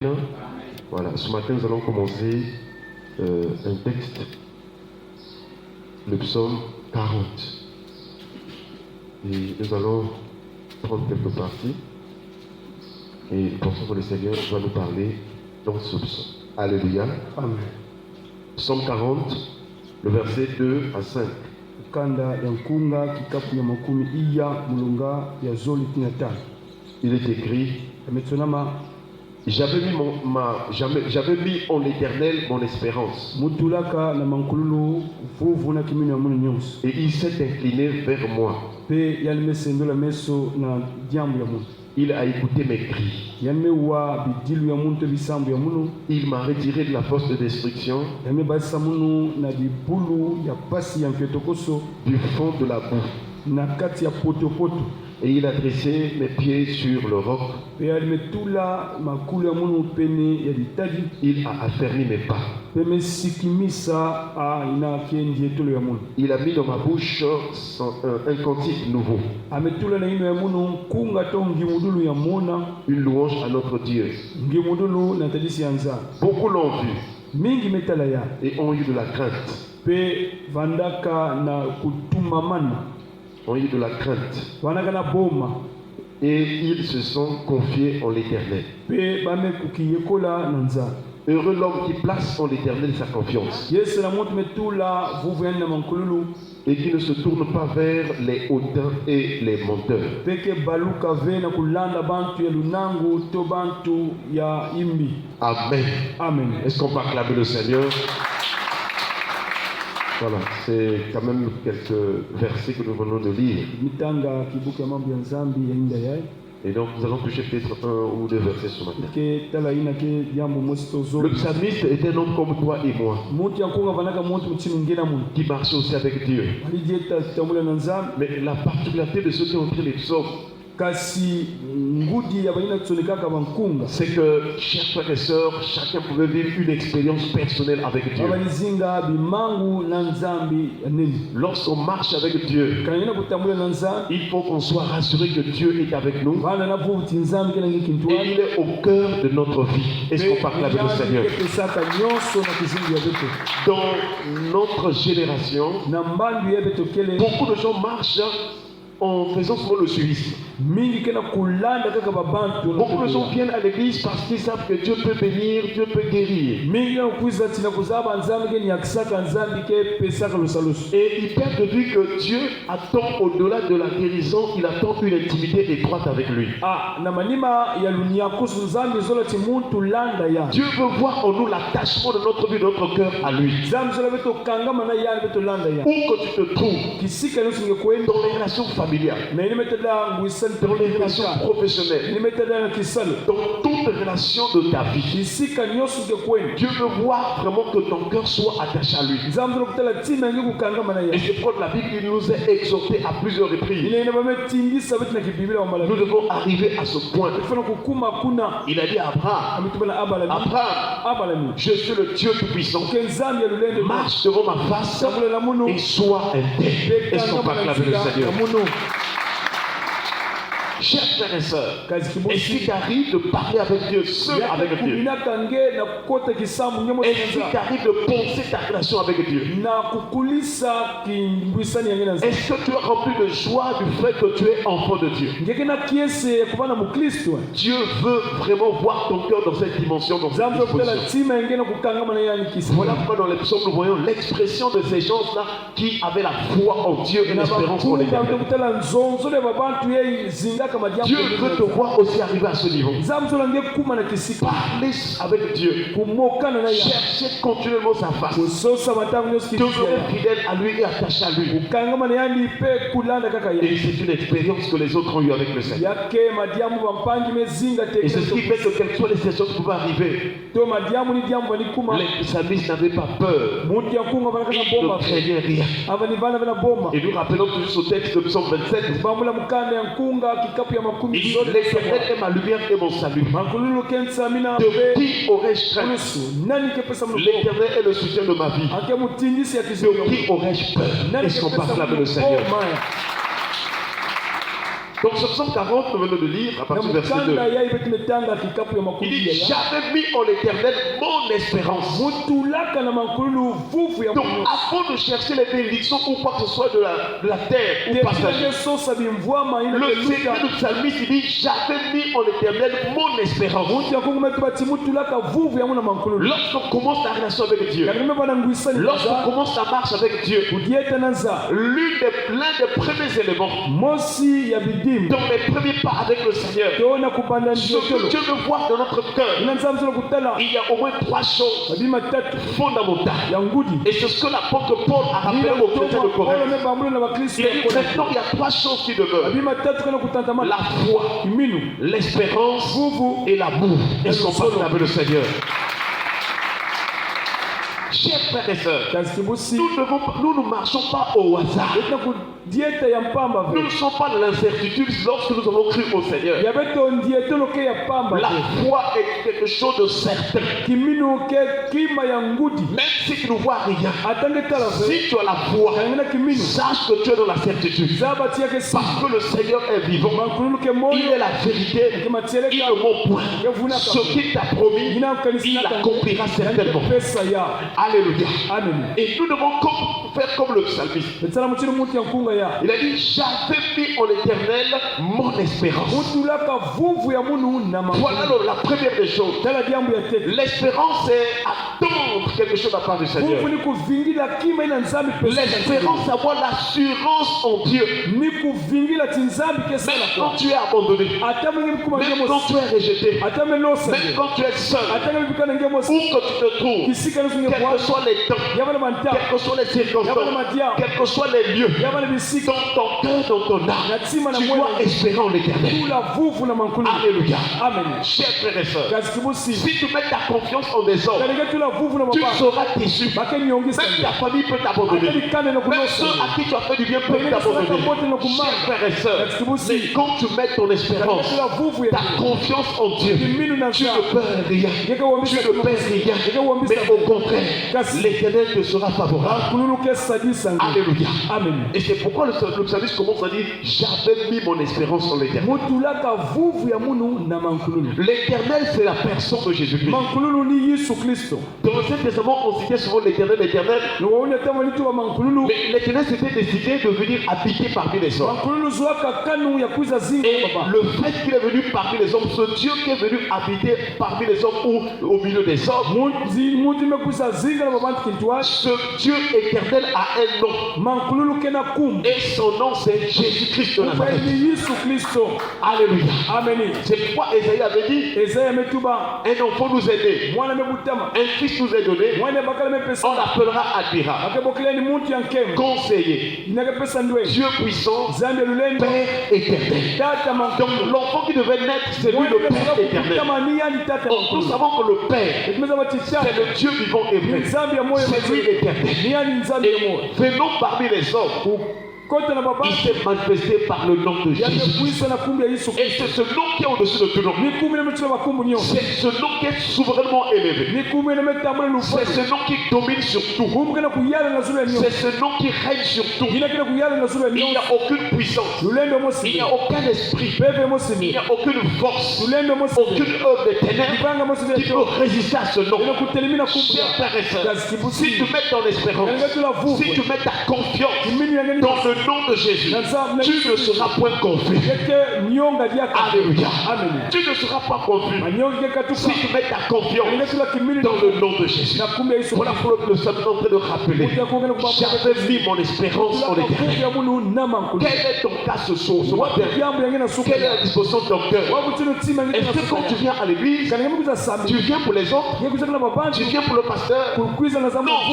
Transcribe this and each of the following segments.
Voilà, ce matin nous allons commencer un texte, le psaume 40. Et nous allons prendre quelques parties et pensons que le Seigneur va nous parler dans ce psaume. Alléluia. Amen. Psaume 40, le verset 2 à 5. Kanda ya nkunga kikapu ya makumi iya mulunga ya zoli tina tano. Il est écrit: J'avais mis en l'Éternel mon espérance. Mutulaka na mankululu vuvu na kimino ya munu nyonso. Et il s'est incliné vers moi. Pe yalimesendo la meso na diambu ya munu. Il a écouté mes cris. Yamewa bidilu ya munu te bisambu ya munu. Il m'a retiré de la fosse de destruction, Yame basa munu na bibulu ya pasi ya nketokoso, du fond de la boue. na kati ya poto poto. Et il a dressé mes pieds sur le roc. Pe yalimetula makulu ya munu pene ya bitadi. Il a affermi mes pas. Pe mesikimisa a ina kiendi etolo ya munu. Il a mis dans ma bouche un cantique nouveau, Ametula na ino ya munu kunga to ngimudulu ya mona. une louange à notre Dieu. Ngimudulu na tadisi ya nza. Beaucoup l'ont vu Mingi metala ya. et ont eu de la crainte. Pe vandaka na kutumamana. Ont eu de la crainte. Vandaka na boma. Et ils se sont confiés en l'Éternel. Pe bame kukiyekola na nza. Heureux l'homme qui place en l'Éternel sa confiance Yesu na monte metula vuvu na mankululu. et qui ne se tourne pas vers les hautains et les menteurs. Peke baluka ve na kulanda bantu ya lunangu to bantu ya imbi. Amen. Amen. Est-ce qu'on peut acclamer le Seigneur? Voilà, c'est quand même quelques versets que nous venons de lire. Mitanga kibuka mambo ya nzambi ya inda yai. Et donc nous allons toucher peut-être un ou deux versets ce matin. Ke tala ina ke jambo mosto zo. Le psalmiste est un homme comme toi et moi, Muti yankunga vanaka monte mutinu ngena mun. qui marche aussi avec Dieu. Ali dieta tambula na nzambi. Mais la particularité de ceux qui ont écrit les psaumes, Kasi ngudi ya baina tsonikaka bankunga. c'est que, chers frères et sœurs, chacun pouvait vivre une expérience personnelle avec Dieu. Abalizinga bimangu na nzambi nini. Lorsqu'on marche avec Dieu, Kana ina kutambula na nzambi. il faut qu'on soit rassuré que Dieu est avec nous Bana na vuti nzambi kena ngikintu. et il est au cœur de notre vie. Est-ce qu'on parle avec le Seigneur? Pesaka nyonso na kizingi ya beto. Dans notre génération, Na mbandu ya beto kele. beaucoup de gens marchent en faisant souvent le suivisme. Mingi kena kulanda kaka babantu. Beaucoup de gens viennent à l'église parce qu'ils savent que Dieu peut bénir, Dieu peut guérir. Mingi na kuiza tina kuzaba nzambi ke nyakisaka nzambi ke pesaka lusalusu. Et ils perdent de vue que Dieu attend au-delà de la guérison, il attend une intimité étroite avec lui. Ah, na manima ya lunia kusu nzambi zola ti muntu landa ya. Dieu veut voir en nous l'attachement de notre vie, de notre cœur à lui. Nzambi zola beto kangama na ya beto landa ya. Où que tu te trouves, Kisika nusu ngekwenda dans les relations familiales, na ile metela ngwisal dans les relations professionnelles, ile metela na kisalo. dans toutes les relations de ta vie, Kisika nyosu ngekwenda. Dieu veut voir vraiment que ton cœur soit attaché à lui. Nzambi zola kutela tina ngi kukangama na ya. Et c'est pourquoi la Bible il nous est exhorté à plusieurs reprises. Ile ina bametingisa betu na kibibila wa Nous malaika. devons arriver à ce point. Ifana kukuma kuna. Il a dit à Abraham, Amitubala abalami. Abraham, je suis le Dieu Tout-Puissant. Ke nzambi ya lulende. Marche devant ma face Tambula la munu. et sois intègre. Est-ce qu'on peut acclamer le Seigneur? Chers frères et sœurs, est-ce qu'il t'arrive de parler avec Dieu, seul avec Dieu? Est-ce qu'il t'arrive de penser ta relation avec Dieu? Est-ce que tu es rempli de joie du fait que tu es enfant de Dieu? Dieu veut vraiment voir ton cœur dans cette dimension, dans cette disposition. Voilà pourquoi dans les psaumes nous voyons l'expression de ces gens-là qui avaient la foi en Dieu et l'espérance en l'Éternel. Dieu veut te voir aussi arriver à ce niveau. Parlez avec Dieu. Cherchez continuellement sa face. Demeurez fidèle à lui et attaché à lui. Et c'est une expérience que les autres ont eue avec le Seigneur. Et c'est ce qui fait que quelles soient les situations qui pouvaient arriver, les psalmistes n'avaient pas peur. Ils ne craignaient rien. Et nous rappelons toujours ce texte de Psaume 27. Il dit, l'Éternel est ma lumière et mon salut. De qui aurais-je crainte? L'Éternel est le soutien de ma vie. De qui aurais-je peur? Est-ce qu'on peut acclamer le Seigneur? Donc sur Psaume 40, nous venons de lire à partir du verset 2. Il dit, j'avais mis en l'Éternel mon espérance. Donc avant de chercher les bénédictions ou quoi que ce soit de la terre ou passager, le psalmiste il dit, j'avais mis en l'Éternel mon espérance. Lorsqu'on commence la relation avec Dieu, lorsqu'on commence la marche avec Dieu, l'un des premiers éléments dans les premiers pas avec le Seigneur, ce que Dieu veut voir dans notre cœur, il y a au moins 3 choses fondamentales. Et c'est ce que l'apôtre Paul a rappelé aux chrétiens de Corinthe. Il a dit maintenant il y a 3 choses qui demeurent: la foi, l'espérance et l'amour. Est-ce qu'on parle avec le Seigneur? Chers frères et sœurs, nous ne marchons pas au hasard. Nous ne sommes pas dans l'incertitude lorsque nous avons cru au Seigneur. La foi est quelque chose de certain. Même si tu ne vois rien, si tu as la foi, sache que tu es dans la certitude. Parce que le Seigneur est vivant. Il est la vérité. Il ne ment point. Ce qu'il t'a promis, il l'accomplira certainement. Alléluia. Amen. Et nous devons faire comme le psalmiste. Il a dit, j'avais mis en l'Éternel mon espérance. Voilà la première des choses. L'espérance, c'est attendre quelque chose de la part du Seigneur. L'espérance, c'est avoir l'assurance en Dieu. Même quand tu es abandonné, même quand tu es rejeté, même quand tu es seul, où que tu te trouves, quels que soient les temps, quelles que soient les circonstances, quels que soient les lieux, dans ton cœur, dans ton âme, tu dois espérer en l'Éternel. Alléluia. Amen. Chers frères et sœurs, si tu mets ta confiance en des hommes, tu seras déçu. Même ta famille peut t'abandonner. Même ceux à qui tu as fait du bien peuvent t'abandonner. Chers frères et sœurs, mais quand tu mets ton espérance, ta confiance en Dieu, tu ne perds rien. Tu ne perds rien. Mais au contraire, l'Éternel te sera favorable. Alléluia. Amen. Et c'est pourquoi le psalmiste commence à dire, j'avais mis mon espérance en l'Éternel. L'Éternel, c'est la personne de Jésus-Christ. Dans l'Ancien Testament, on citait souvent l'Éternel, l'Éternel. Mais l'Éternel s'était décidé de venir habiter parmi les hommes. Et le fait qu'il est venu parmi les hommes, ce Dieu qui est venu habiter parmi les hommes ou au milieu des hommes, ce Dieu éternel a un nom. Et son nom c'est Jésus-Christ de Nazareth. Alléluia. Amen. C'est pourquoi Esaïe avait dit, un enfant nous est né, un fils nous est donné, on l'appellera admirable, conseiller, Dieu puissant, Père éternel. Donc l'enfant qui devait naître, c'est lui le Père éternel. Or, nous savons que le Père, c'est le Dieu vivant et vrai. C'est lui éternel. Et venons parmi les hommes. Il s'est manifesté par le nom de Jésus. Et c'est ce nom qui est au-dessus de tout nom. C'est ce nom qui est souverainement élevé. C'est ce nom qui domine sur tout. C'est ce nom qui règne sur tout. Il n'y a aucune puissance. Il n'y a aucun esprit. Il n'y a aucune force. Aucune œuvre des ténèbres qui peut résister à ce nom. Chers frères et sœurs, si tu mets ton espérance, si tu mets ta confiance dans le nom de Jésus, tu ne seras point confus. Alléluia. Tu ne seras pas confus si tu mets ta confiance dans le nom de Jésus. Voilà pour le Seigneur est en train de rappeler. J'avais mis mon espérance en l'Éternel. Quel est ton cas ce soir, ce matin? Quelle est la disposition de ton cœur? Est-ce que quand tu viens à l'église, tu viens pour les autres? Tu viens pour le pasteur? Non,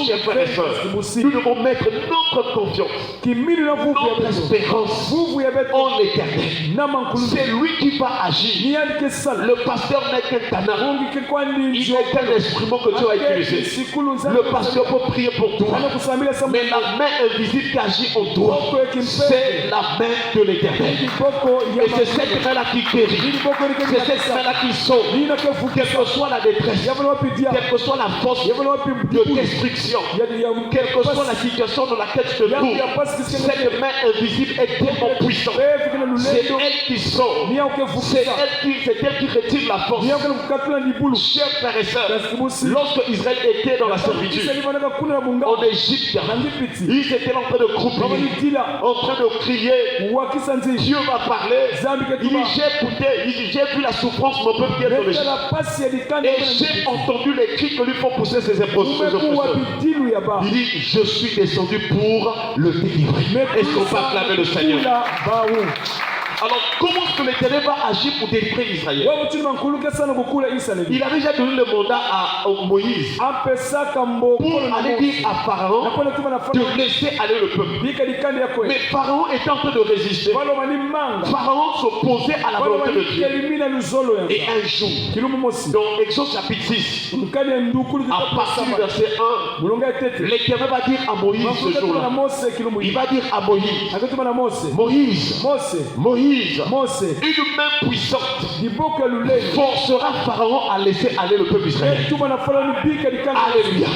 chers frères et sœurs, nous devons mettre notre confiance, notre espérance en l'Éternel. C'est lui qui va agir. Le pasteur n'est qu'un canard. Il n'est qu'un instrument que Dieu a utilisé. Le pasteur peut prier pour toi, mais la main invisible qui agit en toi, c'est la main de l'Éternel. Et c'est cette main-là qui guérit. C'est cette main-là qui sauve. Quelle que soit la détresse, quelle que soit la force de destruction, quelle que soit la situation dans laquelle tu te trouves, cette Cette main invisible est tellement puissante. C'est elle qui sauve. C'est elle qui retire la force. Chers frères et sœurs, lorsque Israël était dans la servitude en Égypte, ils étaient en train de croupir, en train de crier. Dieu va parler. Il dit, j'ai écouté, j'ai vu la souffrance de mon peuple qui est dans l'Égypte. Et j'ai entendu les cris que lui font pousser ses oppresseurs. Il dit, je suis descendu pour le délivrer. Est-ce qu'on va acclamer le Seigneur? Alors, comment est-ce que l'Éternel va agir pour délivrer Israël? Il avait déjà donné le mandat à Moïse pour aller dire à Pharaon de laisser aller le peuple. Mais Pharaon était en train de résister. Pharaon s'opposait à la volonté de Dieu. Et un jour, dans Exode chapitre 6, à partir du verset 1, l'Éternel va dire à Moïse ce jour-là, il va dire à Moïse, une main puissante forcera Pharaon à laisser aller le peuple israélien. Alléluia.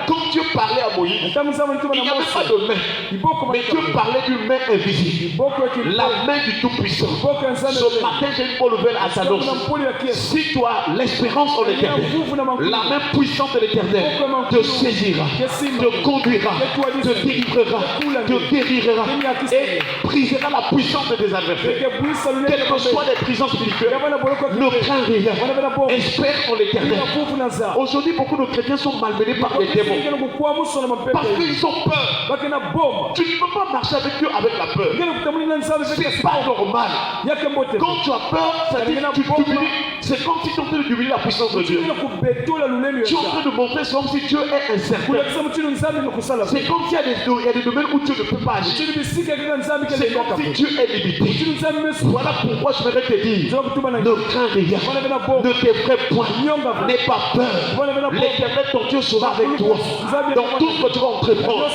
Quand Dieu parlait à Moïse, il n'y avait pas de main, mais Dieu parlait d'une main invisible, la main du Tout-Puissant. Ce matin, j'ai une bonne nouvelle à t'annoncer. Si tu as l'espérance en l'Éternel, la main puissante de l'Éternel te saisira, te conduira, te délivrera, te guérira et brisera la puissance de tes adversaires. Quelles que soient les prisons spirituelles, ne crains rien. Espère en l'Éternel. Aujourd'hui, beaucoup de chrétiens sont malmenés par les démons parce qu'ils ont peur. Tu ne peux pas marcher avec eux avec la peur. C'est pas normal. Quand tu as peur, ça dit que tu t'humilies. C'est comme si tu es en train d'humilier la puissance de Dieu. Tu es en train de montrer comme si Dieu est incertain. C'est comme s'il y a des domaines où Dieu ne peut pas agir. C'est comme si Dieu est limité. Voilà pourquoi je voudrais te dire, ne crains rien, ne t'effraie point, n'aie pas peur. L'Éternel ton Dieu sera avec toi. Dans tout ce que tu vas entreprendre,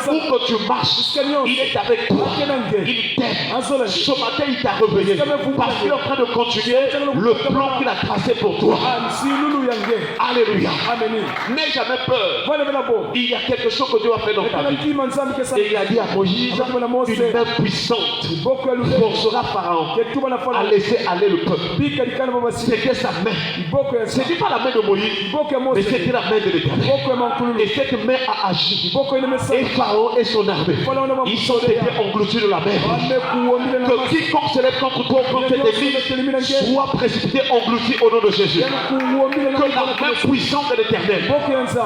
où que tu marches, il est avec toi. Il t'aime. Ce matin, il t'a réveillé parce qu'il est en train de continuer le plan qu'il a tracé pour toi. Alléluia. N'aie jamais peur. Il y a quelque chose que Dieu a fait dans ta vie. Et il a dit à Moïse, une main puissante forcera Pharaon à laisser aller le peuple. C'était sa main. Ce n'était pas la main de Moïse, mais c'était la main de l'Éternel. Et cette main a agi. Et Pharaon et son armée, ils ont été engloutis de la mer. Que quiconque se lève contre toi, contre cette église, soit précipité, englouti au nom de Jésus. Que la main puissante de l'Éternel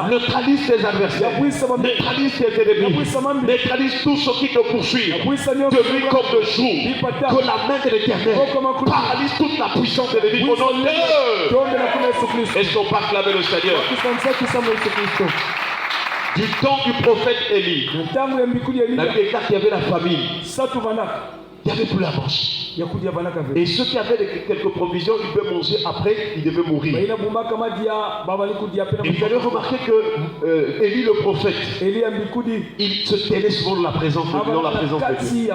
neutralise tes adversaires, neutralise tes ennemis, neutralise tous ceux qui te poursuivent, de nuit comme de jour. Que la main de l'Éternel paralyse toute la puissance de l'ennemi au nom de Dieu. Est-ce qu'on peut acclamer le Seigneur? Du temps du prophèt Élie, la Bible déclare qu'il y avait la famine. Il n'y avait plus la manche. Et ceux qui avaient quelques provisions, ils devaient manger après, ils devaient mourir. Et vous avez remarqué que Élie le prophète, il se tenait souvent dans la présence de Dieu.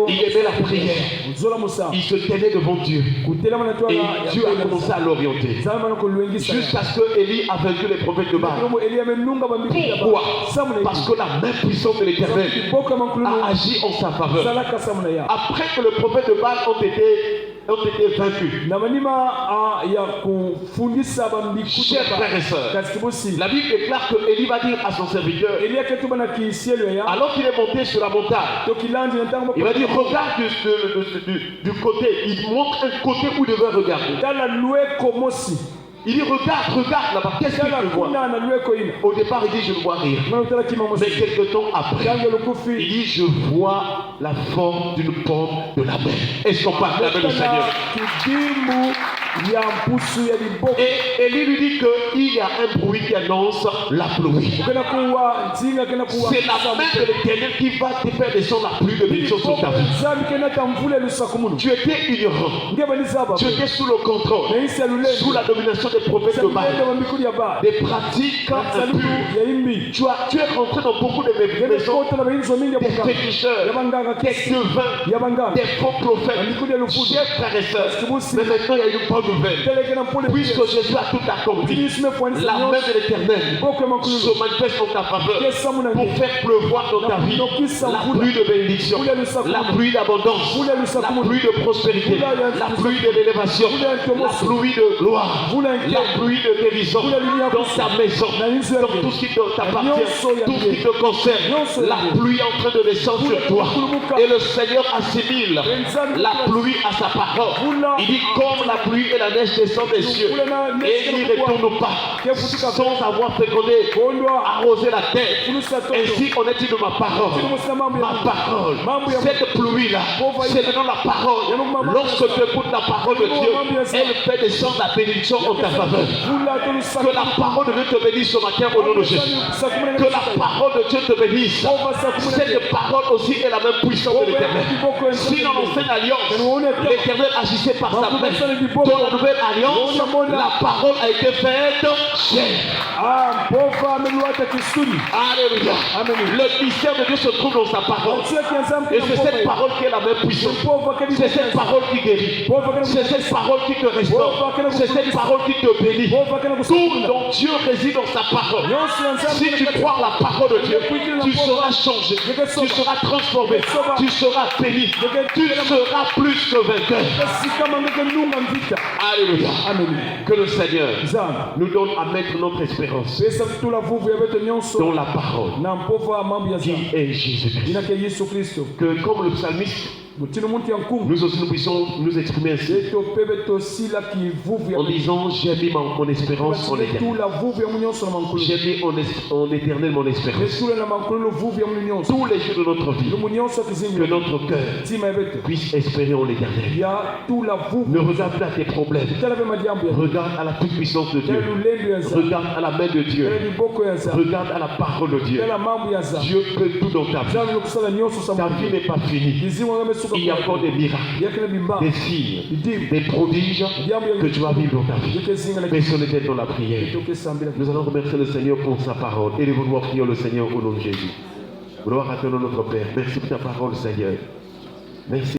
Il aimait la prière. Il se tenait devant Dieu. Et Dieu a commencé à l'orienter. Jusqu'à ce que Élie a vaincu les prophètes de Baal. Pourquoi? Parce que la main puissante de l'Éternel a agi en sa faveur. Après que le prophète de Baal ont été vaincus. Chers frères et sœurs, la Bible déclare que Élie va dire à son serviteur, alors qu'il est monté sur la montagne, il va dire regarde du côté. Il montre un côté où il devait regarder. Il dit regarde là-bas, qu'est-ce qu'il voit? Au départ il dit je ne vois rien. Mais quelques temps après, il dit je vois la forme d'une pomme de la mer. Est-ce qu'on peut acclamer le Seigneur? Et Élie lui dit qu'il y a un bruit qui annonce la pluie. C'est la main de l'Éternel qui va te faire descendre la pluie de bénédiction sur ta vie. Tu étais ignorant. Tu étais sous le contrôle, sous la domination des prophètes de Baal, des pratiques impures. Tu es rentré dans beaucoup de maisons, des féticheurs, des devins, des faux prophètes. Chers frères et sœurs, mais maintenant il y a une bonne nouvelle. Puisque Jésus a tout accompli, la main de l'Éternel se manifeste en ta faveur pour faire pleuvoir dans ta vie la pluie de bénédiction, la pluie d'abondance, la pluie de prospérité, la pluie de l'élévation, la pluie de gloire, la pluie de guérison dans ta maison, dans tout ce qui t'appartient, tout ce qui te concerne. La pluie est en train de descendre sur toi. Et le Seigneur assimile la pluie à sa parole. Il dit comme la pluie et la neige descendent des cieux et il n'y retourne pas sans avoir fécondé, arrosé la terre. Ainsi en est-il de ma parole. Ma parole, cette pluie-là, c'est maintenant la parole. Lorsque tu écoutes la parole de Dieu, elle fait descendre la bénédiction en ta faveur. Que la parole de Dieu te bénisse ce matin au nom de Jésus. Que la parole de Dieu te bénisse. Cette parole aussi est la même puissance de l'Éternel. Si dans l'ancienne alliance, l'Éternel agissait par sa main, dans la nouvelle alliance, la parole a été faite chair. Alléluia. Le mystère de Dieu se trouve dans sa parole. Et c'est cette parole qui est la même puissance. C'est cette parole qui guérit. C'est cette parole qui te restaure. C'est cette parole qui te bénit. Tout dont Dieu réside dans sa parole. Si tu crois la parole de Dieu, tu seras changé, tu seras transformé, tu seras béni, tu seras plus que vainqueur. Alléluia. Que le Seigneur nous donne à mettre notre espérance dans la parole qui est Jésus-Christ. Que comme le psalmiste, nous aussi nous puissions nous exprimer ainsi en disant j'ai mis mon espérance en l'Éternel. J'ai mis en éternel mon espérance. Tous les jours de notre vie, que notre cœur puisse espérer en l'Éternel. Ne regarde pas tes problèmes. Regarde à la toute puissance de Dieu. Regarde à la main de Dieu. Regarde à la parole de Dieu. Dieu peut tout dans ta vie. Ta vie n'est pas finie. Il y a encore des miracles, des signes, des prodiges que tu vas vivre dans ta vie. Mais ce n'était dans la prière. Nous allons remercier le Seigneur pour sa parole. Et nous allons prier le Seigneur au nom de Jésus. Gloire à toi, notre Père. Merci pour ta parole, Seigneur. Merci.